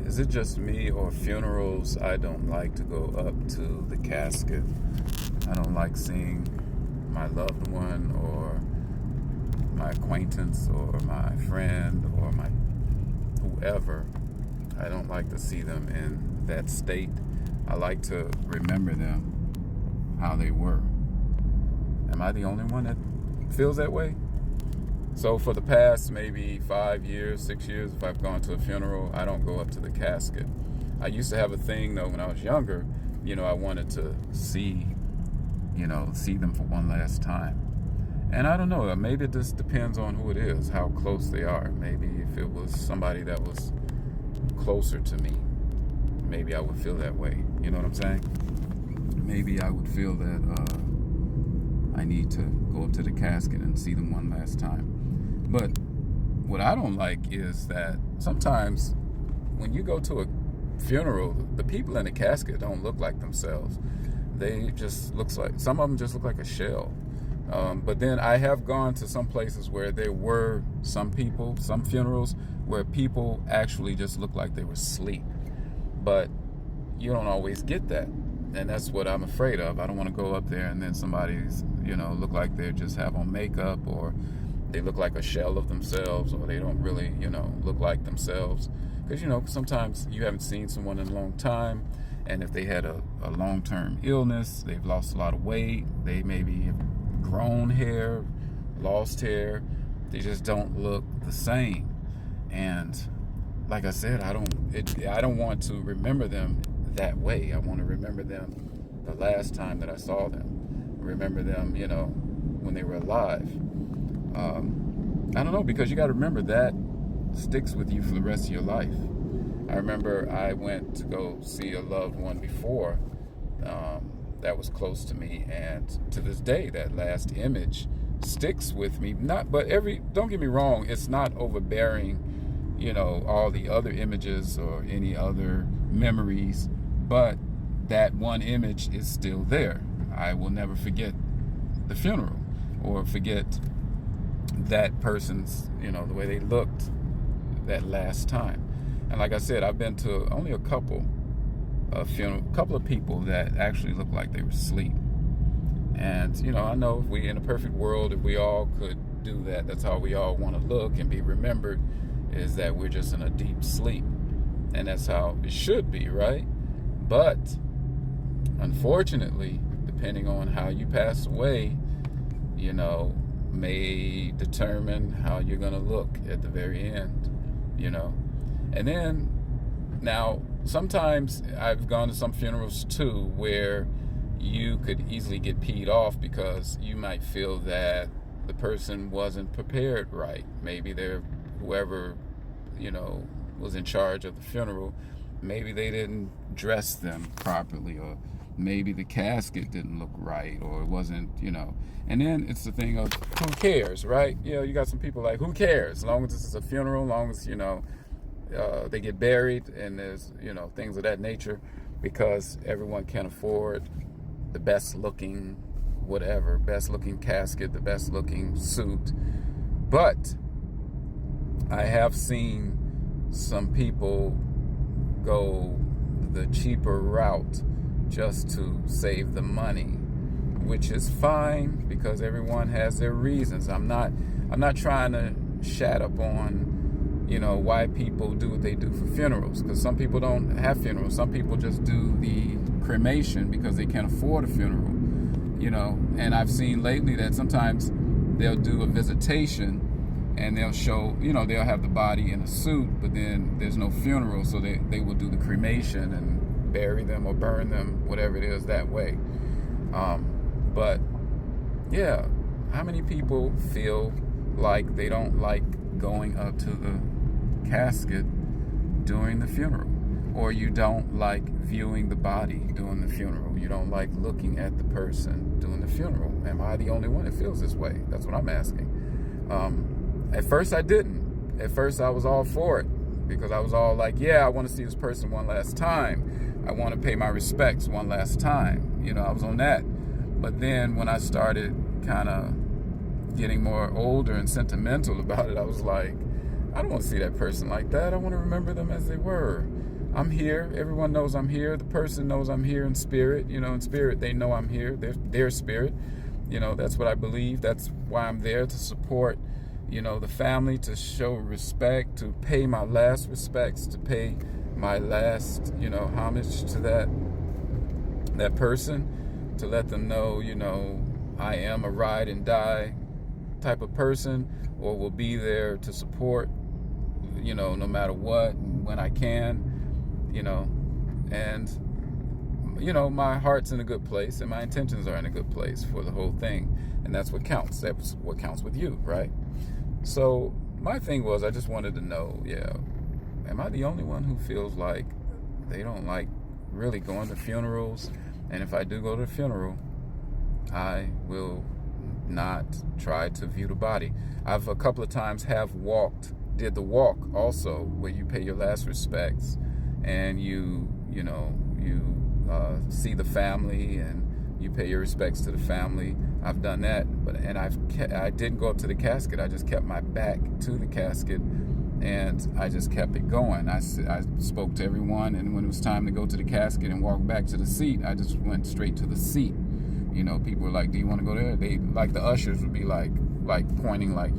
Is it just me, or funerals, I don't like to go up to the casket? I don't like seeing my loved one or my acquaintance or my friend or my whoever. I don't like to see them in that state. I like to remember them how they were. Am I the only one that feels that way? So for the past maybe 5 years, 6 years, if I've gone to a funeral, I don't go up to the casket. I used to have a thing though when I was younger, I wanted to see them for one last time. And I don't know, maybe it just depends on who it is, how close they are. Maybe if it was somebody that was closer to me, maybe I would feel that way. You know what I'm saying? Maybe I would feel that I need to go up to the casket and see them one last time. But what I don't like is that sometimes when you go to a funeral, the people in the casket don't look like themselves. They just some of them just look like a shell. But then I have gone to some places where there were some funerals where people actually just look like they were asleep. But you don't always get that. And that's what I'm afraid of. I don't want to go up there and then somebody's, look like they just have on makeup, or they look like a shell of themselves, or they don't really, look like themselves. Because, sometimes you haven't seen someone in a long time, and if they had a long-term illness, they've lost a lot of weight, they maybe have grown hair, lost hair, they just don't look the same. And like I said, I don't want to remember them that way. I want to remember them the last time that I saw them. Remember them, when they were alive. I don't know, because you got to remember that sticks with you for the rest of your life. I remember I went to go see a loved one before that was close to me, and to this day, that last image sticks with me. Don't get me wrong, it's not overbearing, all the other images or any other memories, but that one image is still there. I will never forget the funeral or forget that person's, the way they looked that last time. And like I said, I've been to only a couple of people that actually looked like they were asleep. And, I know if we, in a perfect world, if we all could do that, that's how we all want to look and be remembered, is that we're just in a deep sleep. And that's how it should be, right? But unfortunately, depending on how you pass away, may determine how you're going to look at the very end, And then, now, sometimes I've gone to some funerals too where you could easily get peed off because you might feel that the person wasn't prepared right. Maybe whoever, was in charge of the funeral, maybe they didn't dress them properly, or maybe the casket didn't look right, or it wasn't, And then it's the thing of, who cares, right? You got some people like, who cares? As long as this is a funeral, as long as, they get buried, and there's, things of that nature, because everyone can afford the best looking casket, the best looking suit. But I have seen some people go the cheaper route just to save the money, which is fine, because everyone has their reasons. I'm not trying to shat up on why people do what they do for funerals, because some people don't have funerals. Some people just do the cremation because they can't afford a funeral, And I've seen lately that sometimes they'll do a visitation and they'll show, they'll have the body in a suit, but then there's no funeral, so they will do the cremation and bury them or burn them, whatever it is, that way. But yeah, how many people feel like they don't like going up to the casket during the funeral, or you don't like viewing the body during the funeral? You don't like looking at the person during the funeral. Am I the only one that feels this way? That's what I'm asking. At first I didn't. At first I was all for it, because I was all like, yeah, I want to see this person one last time. I want to pay my respects one last time. I was on that. But then when I started kind of getting more older and sentimental about it, I was like, I don't want to see that person like that. I want to remember them as they were. I'm here. Everyone knows I'm here. The person knows I'm here in spirit. In spirit, they know I'm here. Their spirit. That's what I believe. That's why I'm there, to support, the family, to show respect, to pay my last respects, to pay my last, homage to that person, to let them know, I am a ride and die type of person, or will be there to support, no matter what, when I can, and my heart's in a good place and my intentions are in a good place for the whole thing, and that's what counts. That's what counts with you, right? So my thing was, I just wanted to know, am I the only one who feels like they don't like really going to funerals? And if I do go to a funeral, I will not try to view the body. I've a couple of times did the walk also, where you pay your last respects and you see the family and you pay your respects to the family. I've done that, I didn't go up to the casket. I just kept my back to the casket and I just kept it going. I spoke to everyone, and when it was time to go to the casket and walk back to the seat, I just went straight to the seat. People were like, "Do you want to go there?" They, like, the ushers would be like pointing, like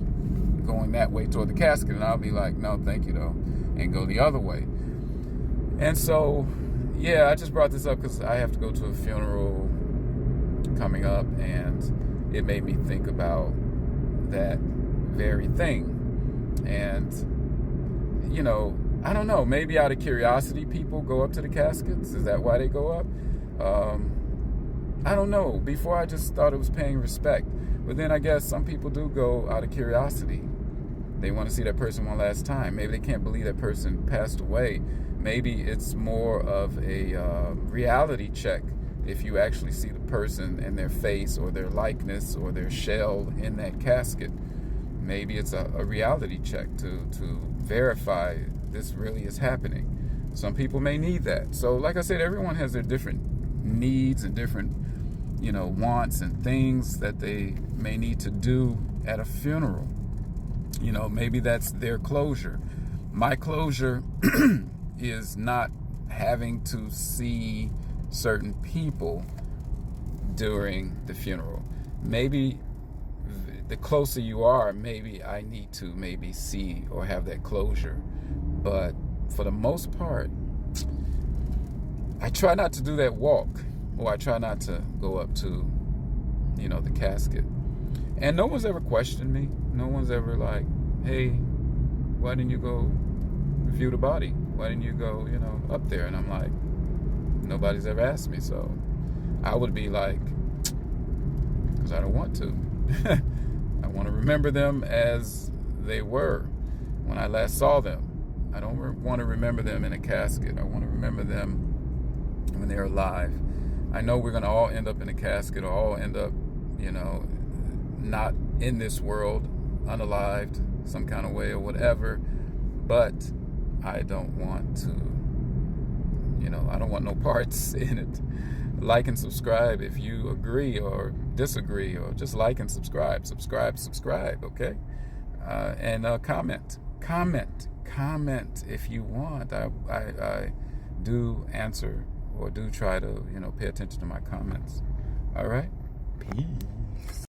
going that way toward the casket, and I'll be like, "No, thank you, though," and go the other way. And so, I just brought this up because I have to go to a funeral coming up, and it made me think about that very thing. And I don't know, maybe out of curiosity people go up to the caskets. Is that why they go up? I don't know. Before, I just thought it was paying respect, but then I guess some people do go out of curiosity. They want to see that person one last time. Maybe they can't believe that person passed away. Maybe it's more of a reality check if you actually see the person and their face or their likeness or their shell in that casket. Maybe it's a reality check to verify this really is happening. Some people may need that. So like I said, everyone has their different needs and different, wants and things that they may need to do at a funeral. Maybe that's their closure. My closure is not having to see certain people during the funeral. Maybe the closer you are, maybe I need to see or have that closure. But for the most part, I try not to do that walk, or I try not to go up to, the casket. And no one's ever questioned me. No one's ever like, "Hey, why didn't you go view the body? Why didn't you go, up there?" And I'm like, nobody's ever asked me. So I would be like, because I don't want to. I want to remember them as they were when I last saw them. I don't want to remember them in a casket. I want to remember them when they're alive. I know we're going to all end up in a casket, or all end up, not in this world, unalived, some kind of way or whatever. But I don't want to, I don't want no parts in it. Like and subscribe if you agree or disagree, or just like and subscribe, okay? And comment if you want. I do answer, or do try to, pay attention to my comments. All right? Peace.